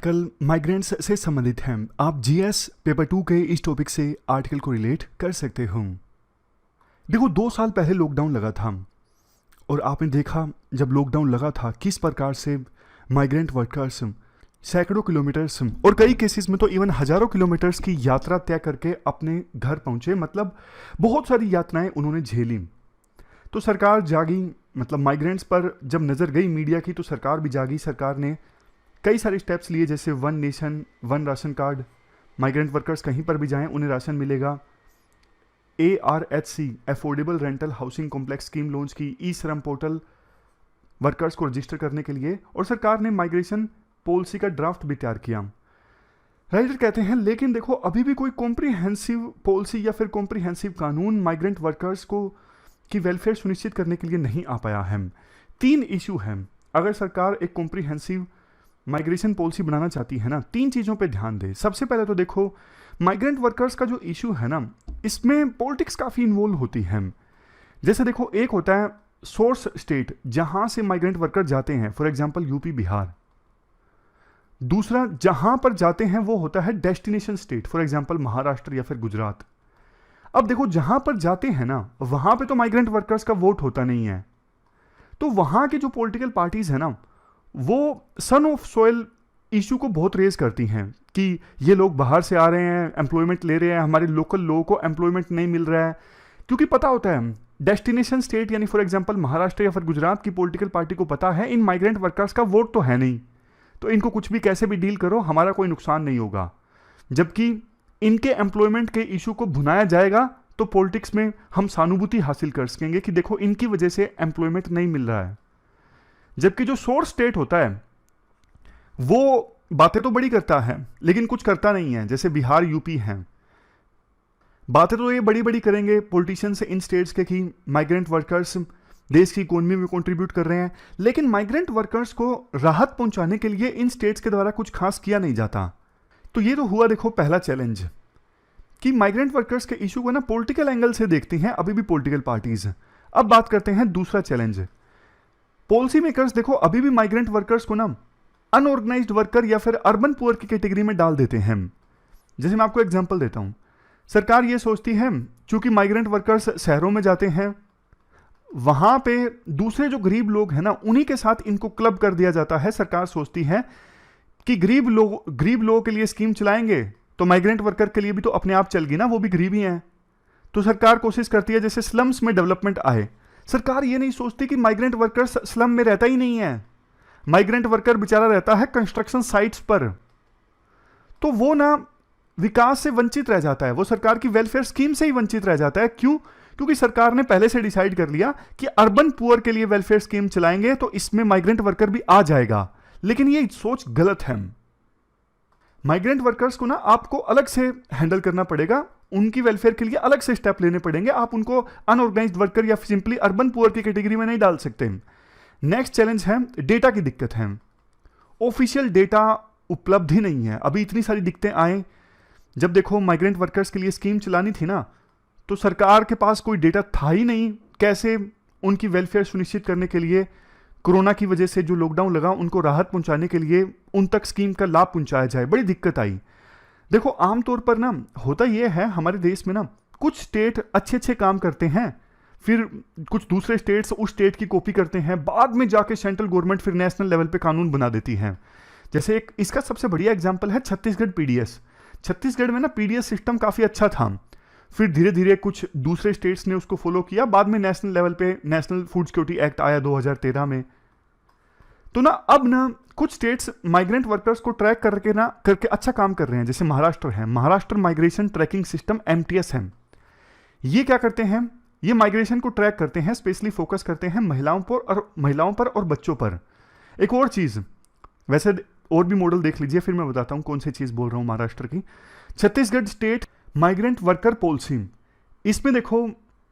कल माइग्रेंट्स से संबंधित हैं। आप जीएस पेपर 2 के इस टॉपिक से आर्टिकल को रिलेट कर सकते हो। देखो 2 साल पहले लॉकडाउन लगा था और आपने देखा जब लॉकडाउन लगा था किस प्रकार से माइग्रेंट वर्कर्स सैकड़ों किलोमीटर्स और कई केसेस में तो इवन हज़ारों किलोमीटर्स की यात्रा तय करके अपने घर पहुंचे। मतलब बहुत सारी यातनाएं उन्होंने झेली। तो सरकार जागी, मतलब माइग्रेंट्स पर जब नज़र गई मीडिया की तो सरकार भी जागी। सरकार ने कई सारे स्टेप्स लिए, जैसे one nation one ration card, migrant workers कहीं पर भी जाएं उन्हें राशन मिलेगा। ARHC affordable rental housing complex scheme launch की, ई श्रम पोर्टल वर्कर्स को रजिस्टर करने के लिए, और सरकार ने माइग्रेशन पॉलिसी का ड्राफ्ट भी तैयार किया। राइटर कहते हैं लेकिन देखो अभी भी कोई कॉम्प्रिहेंसिव पॉलिसी या फिर कॉम्प्रिहेंसिव कानून माइग्रेंट वर्कर्स को की वेलफेयर सुनिश्चित करने के लिए नहीं आ पाया है। 3 इशू हैं। अगर सरकार एक कॉम्प्रिहेंसिव माइग्रेशन पॉलिसी बनाना चाहती है ना, 3 चीज़ों पे ध्यान दे। सबसे पहले तो देखो माइग्रेंट वर्कर्स का जो इशू है ना, इसमें पॉलिटिक्स काफ़ी इन्वॉल्व होती है। जैसे देखो एक होता है सोर्स स्टेट जहाँ से माइग्रेंट वर्कर जाते हैं, फॉर एग्जांपल यूपी बिहार। दूसरा जहाँ पर जाते हैं वो होता है destination state, for example Maharashtra या फिर गुजरात। अब देखो जहाँ पर जाते हैं ना वहाँ पे तो माइग्रेंट वर्कर्स का वोट होता नहीं है, तो वहाँ की जो पॉलिटिकल पार्टीज है ना वो सन ऑफ सॉइल इशू को बहुत रेज करती हैं कि ये लोग बाहर से आ रहे हैं, एम्प्लॉयमेंट ले रहे हैं, हमारे लोकल लोगों को एम्प्लॉयमेंट नहीं मिल रहा है। क्योंकि पता होता है डेस्टिनेशन स्टेट यानी फॉर एग्जांपल महाराष्ट्र या फिर गुजरात की पॉलिटिकल पार्टी को पता है इन माइग्रेंट वर्कर्स का वोट तो है नहीं, तो इनको कुछ भी कैसे भी डील करो हमारा कोई नुकसान नहीं होगा। जबकि इनके एम्प्लॉयमेंट के इशू को भुनाया जाएगा तो पॉलिटिक्स में हम सहानुभूति हासिल कर सकेंगे कि देखो इनकी वजह से एम्प्लॉयमेंट नहीं मिल रहा है। जबकि जो सोर्स स्टेट होता है वो बातें तो बड़ी करता है लेकिन कुछ करता नहीं है। जैसे बिहार यूपी हैं, बातें तो ये बड़ी बड़ी करेंगे पॉलिटिशियंस इन स्टेट्स के कि माइग्रेंट वर्कर्स देश की इकोनॉमी में कंट्रीब्यूट कर रहे हैं, लेकिन माइग्रेंट वर्कर्स को राहत पहुंचाने के लिए इन स्टेट्स के द्वारा कुछ खास किया नहीं जाता। तो ये तो हुआ देखो पहला चैलेंज कि माइग्रेंट वर्कर्स के इशू को ना पॉलिटिकल एंगल से देखती हैं अभी भी पॉलिटिकल पार्टीज। अब बात करते हैं दूसरा चैलेंज। पॉलिसी मेकर्स देखो अभी भी माइग्रेंट वर्कर्स को ना अनऑर्गेनाइज्ड वर्कर या फिर अर्बन पुअर की कैटेगरी में डाल देते हैं। जैसे मैं आपको एग्जांपल देता हूं, सरकार ये सोचती है चूंकि माइग्रेंट वर्कर्स शहरों में जाते हैं, वहां पे दूसरे जो गरीब लोग हैं ना उन्हीं के साथ इनको क्लब कर दिया जाता है। सरकार सोचती है कि गरीब लोगों के लिए स्कीम चलाएंगे तो माइग्रेंट वर्कर के लिए भी तो अपने आप चल गई ना, वो भी गरीब ही हैं। तो सरकार कोशिश करती है जैसे स्लम्स में डेवलपमेंट आए। सरकार ये नहीं सोचती कि माइग्रेंट वर्कर स्लम में रहता ही नहीं है, माइग्रेंट वर्कर बेचारा रहता है कंस्ट्रक्शन साइट्स पर, तो वो ना विकास से वंचित रह जाता है, वो सरकार की वेलफेयर स्कीम से ही वंचित रह जाता है। क्यों? क्योंकि सरकार ने पहले से डिसाइड कर लिया कि अर्बन पुअर के लिए वेलफेयर स्कीम चलाएंगे तो इसमें माइग्रेंट वर्कर भी आ जाएगा। लेकिन ये सोच गलत है। माइग्रेंट वर्कर्स को ना आपको अलग से हैंडल करना पड़ेगा, उनकी वेलफेयर के लिए अलग से स्टेप लेने पड़ेंगे। आप उनको अनऑर्गेनाइज्ड वर्कर या सिंपली अर्बन पुअर की कैटेगरी में नहीं डाल सकते। नेक्स्ट चैलेंज है डेटा की दिक्कत है। ऑफिशियल डेटा उपलब्ध ही नहीं है। अभी इतनी सारी दिक्कतें आए, जब देखो माइग्रेंट वर्कर्स के लिए स्कीम चलानी थी ना तो सरकार के पास कोई डेटा था ही नहीं कैसे उनकी वेलफेयर सुनिश्चित करने के लिए कोरोना की वजह से जो लॉकडाउन लगा उनको राहत पहुंचाने के लिए उन तक स्कीम का लाभ पहुंचाया जाए। बड़ी दिक्कत आई। देखो आमतौर पर ना होता यह है हमारे देश में ना कुछ स्टेट अच्छे काम करते हैं, फिर कुछ दूसरे स्टेट्स उस स्टेट की कॉपी करते हैं, बाद में जाके सेंट्रल गवर्नमेंट फिर नेशनल लेवल पे कानून बना देती है। जैसे एक इसका सबसे बढ़िया एग्जांपल है छत्तीसगढ़ पीडीएस। छत्तीसगढ़ में ना पीडीएस सिस्टम काफ़ी अच्छा था, फिर धीरे धीरे कुछ दूसरे स्टेट्स ने उसको फॉलो किया, बाद में नेशनल लेवल पे नेशनल फूड सिक्योरिटी एक्ट आया 2013 में। तो ना अब ना कुछ स्टेट्स माइग्रेंट वर्कर्स को ट्रैक करके अच्छा काम कर रहे हैं। जैसे महाराष्ट्र है, Maharashtra migration tracking system MTS है। ये क्या करते हैं, ये माइग्रेशन को ट्रैक करते हैं, स्पेशली फोकस करते हैं महिलाओं पर और बच्चों पर। एक और चीज़, वैसे और भी मॉडल देख लीजिए, फिर मैं बताता हूँ कौन सी चीज़ बोल रहा हूँ। महाराष्ट्र की Chhattisgarh state migrant worker policy, इसमें देखो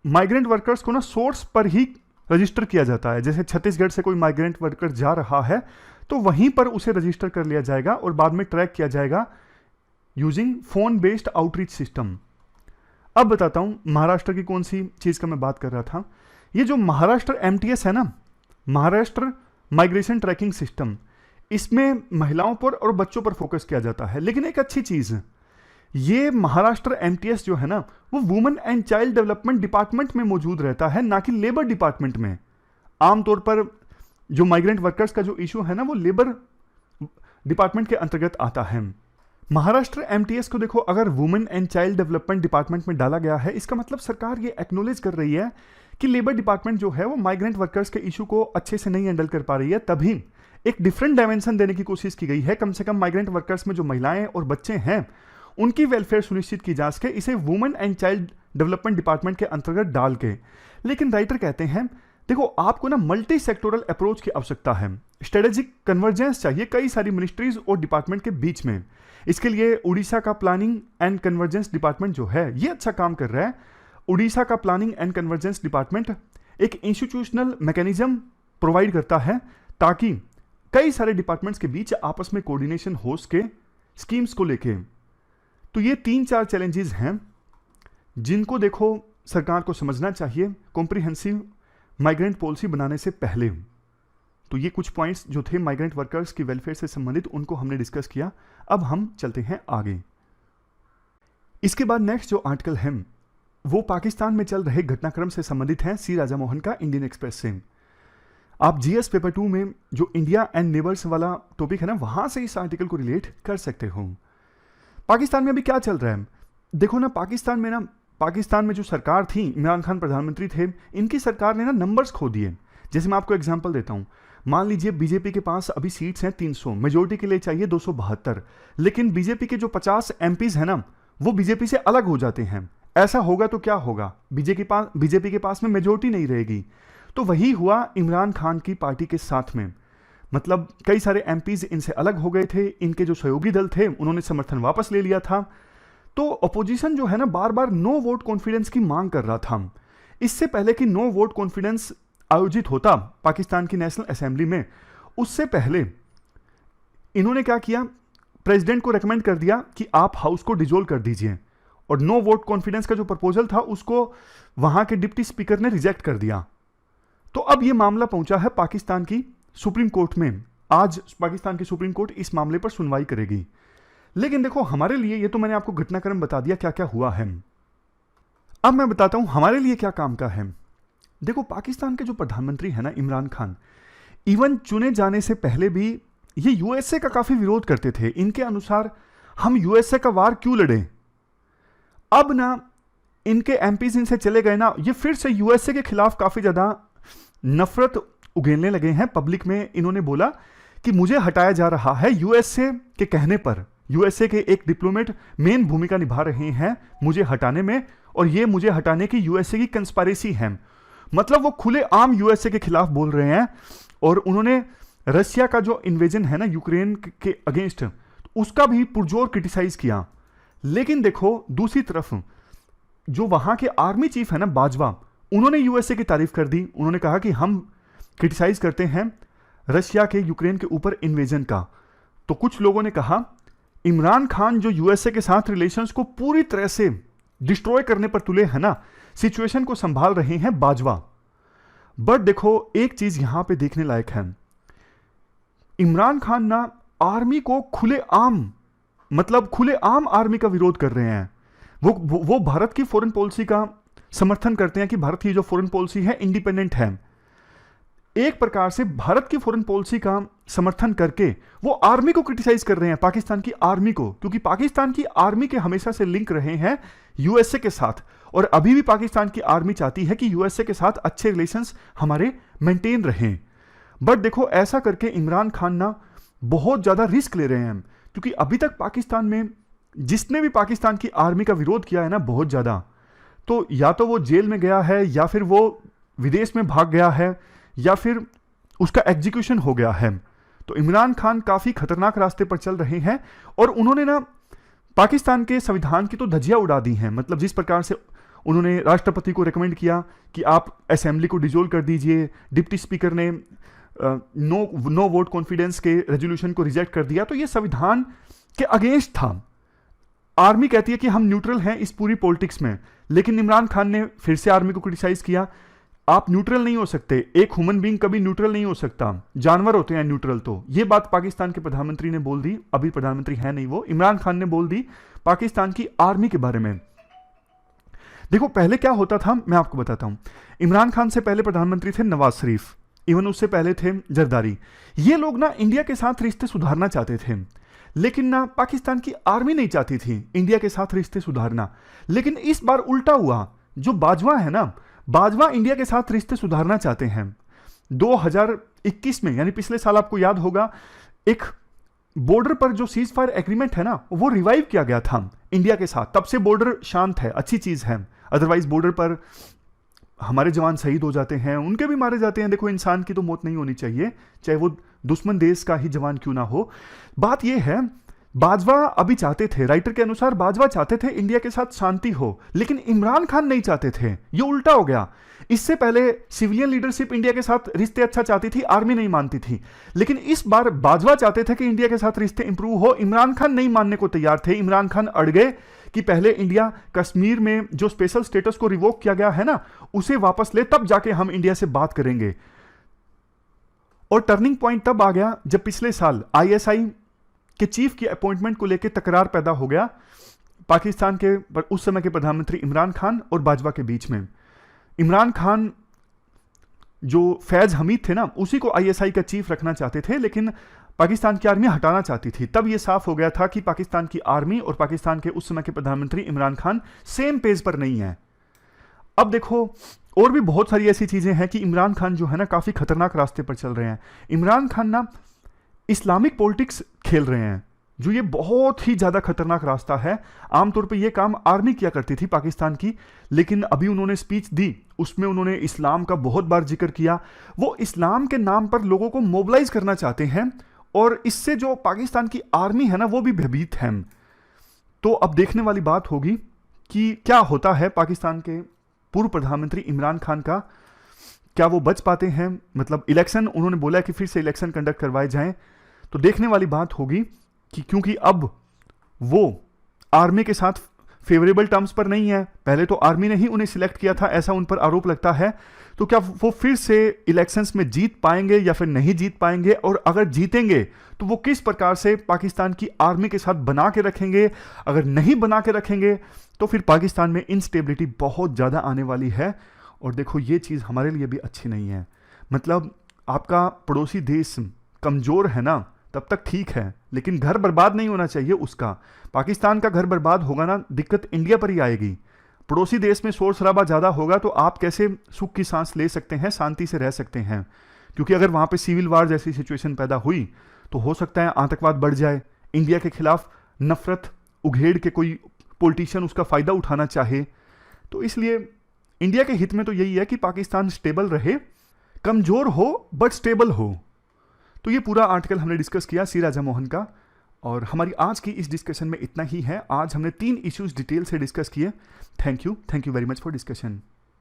माइग्रेंट वर्कर्स को ना सोर्स पर ही रजिस्टर किया जाता है। जैसे छत्तीसगढ़ से कोई माइग्रेंट वर्कर जा रहा है तो वहीं पर उसे रजिस्टर कर लिया जाएगा और बाद में ट्रैक किया जाएगा using phone based outreach system. अब बताता हूं महाराष्ट्र की कौन सी चीज का मैं बात कर रहा था। ये जो महाराष्ट्र MTS है ना, महाराष्ट्र माइग्रेशन ट्रैकिंग सिस्टम, इसमें महिलाओं पर और बच्चों पर फोकस किया जाता है। लेकिन एक अच्छी चीज, ये महाराष्ट्र एमटीएस जो है ना, वो women and child development department में मौजूद रहता है, ना कि लेबर डिपार्टमेंट में। आमतौर पर जो माइग्रेंट वर्कर्स का जो इशू है ना, वो लेबर डिपार्टमेंट के अंतर्गत आता है। महाराष्ट्र एमटीएस को देखो, अगर women and child development department में डाला गया है, इसका मतलब सरकार ये एक्नोलेज कर रही है कि लेबर डिपार्टमेंट जो है वो माइग्रेंट वर्कर्स के इशू को अच्छे से नहीं हैंडल कर पा रही है। तभी एक डिफरेंट डायमेंशन देने की कोशिश की गई है, कम से कम माइग्रेंट वर्कर्स में जो महिलाएं और बच्चे हैं उनकी वेलफेयर सुनिश्चित की जा सके, इसे women and child development department के अंतर्गत डाल के। लेकिन राइटर कहते हैं देखो, आपको ना मल्टी सेक्टोरल अप्रोच की आवश्यकता है, स्ट्रेटेजिक कन्वर्जेंस चाहिए कई सारी मिनिस्ट्रीज और डिपार्टमेंट के बीच में। इसके लिए उड़ीसा का प्लानिंग एंड कन्वर्जेंस डिपार्टमेंट जो है ये अच्छा काम कर रहा है। उड़ीसा का प्लानिंग एंड कन्वर्जेंस डिपार्टमेंट एक इंस्टीट्यूशनल मैकेनिज्म प्रोवाइड करता है ताकि कई सारे डिपार्टमेंट्स के बीच आपस में कोऑर्डिनेशन हो सके स्कीम्स को लेके। तो ये 3-4 चैलेंजेस हैं जिनको देखो सरकार को समझना चाहिए कॉम्प्रिहेंसिव माइग्रेंट पॉलिसी बनाने से पहले। तो ये कुछ पॉइंट्स जो थे माइग्रेंट वर्कर्स की वेलफेयर से संबंधित, उनको हमने डिस्कस किया। अब हम चलते हैं आगे। इसके बाद नेक्स्ट जो आर्टिकल है वो पाकिस्तान में चल रहे घटनाक्रम से संबंधित है, सी राजा मोहन का इंडियन एक्सप्रेस से। आप जीएस पेपर 2 में जो इंडिया एंड नेबर्स वाला टॉपिक है ना, वहां से इस आर्टिकल को रिलेट कर सकते हो। पाकिस्तान में अभी क्या चल रहा है देखो ना, पाकिस्तान में जो सरकार थी, इमरान खान प्रधानमंत्री थे, इनकी सरकार ने ना नंबर्स खो दिए। जैसे मैं आपको एग्जांपल देता हूं, मान लीजिए बीजेपी के पास अभी सीट्स हैं 300, मेजोरिटी के लिए चाहिए 272, लेकिन बीजेपी के जो 50 एमपीज हैं ना, वो बीजेपी से अलग हो जाते हैं। ऐसा होगा तो क्या होगा, बीजेपी के पास में मेजोरिटी नहीं रहेगी। तो वही हुआ इमरान खान की पार्टी के साथ में, मतलब कई सारे एमपीज इनसे अलग हो गए थे, इनके जो सहयोगी दल थे उन्होंने समर्थन वापस ले लिया था। तो अपोजिशन जो है ना बार बार नो वोट कॉन्फिडेंस की मांग कर रहा था। इससे पहले कि नो वोट कॉन्फिडेंस आयोजित होता पाकिस्तान की नेशनल असेंबली में, उससे पहले इन्होंने क्या किया, प्रेसिडेंट को रेकमेंड कर दिया कि आप हाउस को डिसॉल्व कर दीजिए, और नो वोट कॉन्फिडेंस का जो प्रपोजल था उसको वहां के डिप्टी स्पीकर ने रिजेक्ट कर दिया। तो अब यह मामला पहुंचा है पाकिस्तान की सुप्रीम कोर्ट में। आज पाकिस्तान की सुप्रीम कोर्ट इस मामले पर सुनवाई करेगी। लेकिन देखो हमारे लिए, ये तो मैंने आपको घटनाक्रम बता दिया क्या क्या हुआ है, अब मैं बताता हूं हमारे लिए क्या काम का है। देखो पाकिस्तान के जो प्रधानमंत्री है ना इमरान खान, इवन चुने जाने से पहले भी ये यूएसए का काफी विरोध करते थे। इनके अनुसार हम यूएसए का वार क्यों लड़े। अब ना इनके एमपीज इनसे चले गए ना, ये फिर से यूएसए के खिलाफ काफी ज्यादा नफरत उगेलने लगे हैं पब्लिक में। इन्होंने बोला कि मुझे हटाया जा रहा है यूएसए के कहने पर। यूएसए के एक डिप्लोमेट मेन भूमिका निभा रहे हैं मुझे हटाने में, और ये मुझे हटाने की यूएसए की कंस्पारेसी है। मतलब वो खुले आम यूएसए के खिलाफ बोल रहे हैं, और उन्होंने रशिया का जो इन्वेजन है ना यूक्रेन के अगेंस्ट, उसका भी पुरजोर क्रिटिसाइज किया। लेकिन देखो दूसरी तरफ जो वहां के आर्मी चीफ है ना बाजवा, उन्होंने यूएसए की तारीफ कर दी। उन्होंने कहा कि हम क्रिटिसाइज करते हैं रशिया के यूक्रेन के ऊपर इन्वेजन का। तो कुछ लोगों ने कहा इमरान खान जो यूएसए के साथ रिलेशंस को पूरी तरह से डिस्ट्रॉय करने पर तुले हैं ना, सिचुएशन को संभाल रहे हैं बाजवा। बट देखो एक चीज यहां पे देखने लायक है, इमरान खान ना आर्मी को खुलेआम आर्मी का विरोध कर रहे हैं। वो भारत की फॉरेन पॉलिसी का समर्थन करते हैं कि भारत की जो फॉरेन पॉलिसी है इंडिपेंडेंट है। एक प्रकार से भारत की फॉरेन पॉलिसी का समर्थन करके वो आर्मी को क्रिटिसाइज कर रहे हैं, पाकिस्तान की आर्मी को, क्योंकि पाकिस्तान की आर्मी के हमेशा से लिंक रहे हैं यूएसए के साथ, और अभी भी पाकिस्तान की आर्मी चाहती है कि यूएसए के साथ अच्छे रिलेशंस हमारे मेंटेन रहें। बट देखो ऐसा करके इमरान खान ना बहुत ज्यादा रिस्क ले रहे हैं, क्योंकि अभी तक पाकिस्तान में जिसने भी पाकिस्तान की आर्मी का विरोध किया है ना बहुत ज्यादा, तो या तो वो जेल में गया है, या फिर वो विदेश में भाग गया है, या फिर उसका एग्जीक्यूशन हो गया है। तो इमरान खान काफी खतरनाक रास्ते पर चल रहे हैं, और उन्होंने ना पाकिस्तान के संविधान की तो धज्जियां उड़ा दी हैं। मतलब जिस प्रकार से उन्होंने राष्ट्रपति को रेकमेंड किया कि आप असेंबली को डिसॉल्व कर दीजिए, डिप्टी स्पीकर ने नो वोट कॉन्फिडेंस के रेजोल्यूशन को रिजेक्ट कर दिया, तो ये संविधान के अगेंस्ट था। आर्मी कहती है कि हम न्यूट्रल हैं इस पूरी पॉलिटिक्स में, लेकिन इमरान खान ने फिर से आर्मी को क्रिटिसाइज किया। आप न्यूट्रल नहीं हो सकते, एक ह्यूमन बीइंग कभी न्यूट्रल नहीं हो सकता, जानवर होते हैं न्यूट्रल। तो ये बात पाकिस्तान के प्रधानमंत्री ने बोल दी, अभी प्रधानमंत्री है नहीं वो, इमरान खान ने बोल दी पाकिस्तान की आर्मी के बारे में। देखो पहले क्या होता था मैं आपको बताता हूं। इमरान खान से पहले प्रधानमंत्री थे नवाज शरीफ, इवन उससे पहले थे जरदारी। ये लोग ना इंडिया के साथ रिश्ते सुधारना चाहते थे, लेकिन ना पाकिस्तान की आर्मी नहीं चाहती थी इंडिया के साथ रिश्ते सुधारना। लेकिन इस बार उल्टा हुआ, जो बाजवा है ना, बाजवा इंडिया के साथ रिश्ते सुधारना चाहते हैं। 2021 में यानी पिछले साल आपको याद होगा, एक बॉर्डर पर जो सीज फायर एग्रीमेंट है ना, वो रिवाइव किया गया था इंडिया के साथ। तब से बॉर्डर शांत है, अच्छी चीज है। अदरवाइज बॉर्डर पर हमारे जवान शहीद हो जाते हैं, उनके भी मारे जाते हैं। देखो इंसान की तो मौत नहीं होनी चाहिए, चाहे वो दुश्मन देश का ही जवान क्यों ना हो। बात यह है, बाजवा अभी चाहते थे, राइटर के अनुसार बाजवा चाहते थे इंडिया के साथ शांति हो, लेकिन इमरान खान नहीं चाहते थे। ये उल्टा हो गया। इससे पहले सिविलियन लीडरशिप इंडिया के साथ रिश्ते अच्छा चाहती थी, आर्मी नहीं मानती थी। लेकिन इस बार बाजवा चाहते थे कि इंडिया के साथ रिश्ते इंप्रूव हो, इमरान खान नहीं मानने को तैयार थे। इमरान खान अड़ गए कि पहले इंडिया कश्मीर में जो स्पेशल स्टेटस को रिवोक किया गया है ना, उसे वापस ले, तब जाके हम इंडिया से बात करेंगे। और टर्निंग पॉइंट तब आ गया जब पिछले साल आईएसआई के चीफ की अपॉइंटमेंट को लेकर तकरार पैदा हो गया पाकिस्तान के उस समय के प्रधानमंत्री इमरान खान और बाजवा के बीच में। इमरान खान जो फैज हमीद थे ना, उसी को आईएसआई का चीफ रखना चाहते थे, लेकिन पाकिस्तान की आर्मी हटाना चाहती थी। तब यह साफ हो गया था कि पाकिस्तान की आर्मी और पाकिस्तान के उस समय के प्रधानमंत्री इमरान खान सेम पेज पर नहीं है। अब देखो और भी बहुत सारी ऐसी चीजें हैं कि इमरान खान जो है ना, काफी खतरनाक रास्ते पर चल रहे हैं। इमरान खान ना इस्लामिक पॉलिटिक्स खेल रहे हैं, जो ये बहुत ही ज्यादा खतरनाक रास्ता है। आमतौर पे ये काम आर्मी किया करती थी पाकिस्तान की, लेकिन अभी उन्होंने स्पीच दी, उसमें उन्होंने इस्लाम का बहुत बार जिक्र किया। वो इस्लाम के नाम पर लोगों को मोबिलाइज करना चाहते हैं, और इससे जो पाकिस्तान की आर्मी है ना, वो भी भयभीत है। तो अब देखने वाली बात होगी कि क्या होता है पाकिस्तान के पूर्व प्रधानमंत्री इमरान खान का, क्या वो बच पाते हैं। मतलब इलेक्शन उन्होंने बोला कि फिर से इलेक्शन कंडक्ट करवाए जाएं, तो देखने वाली बात होगी कि क्योंकि अब वो आर्मी के साथ फेवरेबल टर्म्स पर नहीं है। पहले तो आर्मी ने ही उन्हें सिलेक्ट किया था, ऐसा उन पर आरोप लगता है। तो क्या वो फिर से इलेक्शंस में जीत पाएंगे या फिर नहीं जीत पाएंगे, और अगर जीतेंगे तो वो किस प्रकार से पाकिस्तान की आर्मी के साथ बना के रखेंगे। अगर नहीं बना के रखेंगे तो फिर पाकिस्तान में इंस्टेबिलिटी बहुत ज़्यादा आने वाली है। और देखो ये चीज़ हमारे लिए भी अच्छी नहीं है। मतलब आपका पड़ोसी देश कमज़ोर है ना, तब तक ठीक है, लेकिन घर बर्बाद नहीं होना चाहिए उसका। पाकिस्तान का घर बर्बाद होगा ना, दिक्कत इंडिया पर ही आएगी। पड़ोसी देश में शोर शराबा ज़्यादा होगा तो आप कैसे सुख की सांस ले सकते हैं, शांति से रह सकते हैं। क्योंकि अगर वहाँ पे सिविल वार जैसी सिचुएशन पैदा हुई तो हो सकता है आतंकवाद बढ़ जाए, इंडिया के खिलाफ नफरत उघेड़ के कोई पॉलिटिशियन उसका फ़ायदा उठाना चाहे। तो इसलिए इंडिया के हित में तो यही है कि पाकिस्तान स्टेबल रहे, कमज़ोर हो बट स्टेबल हो। तो ये पूरा आर्टिकल हमने डिस्कस किया सी राजा मोहन का, और हमारी आज की इस डिस्कशन में इतना ही है। आज हमने 3 इश्यूज डिटेल से डिस्कस किए। Thank you very much for discussion.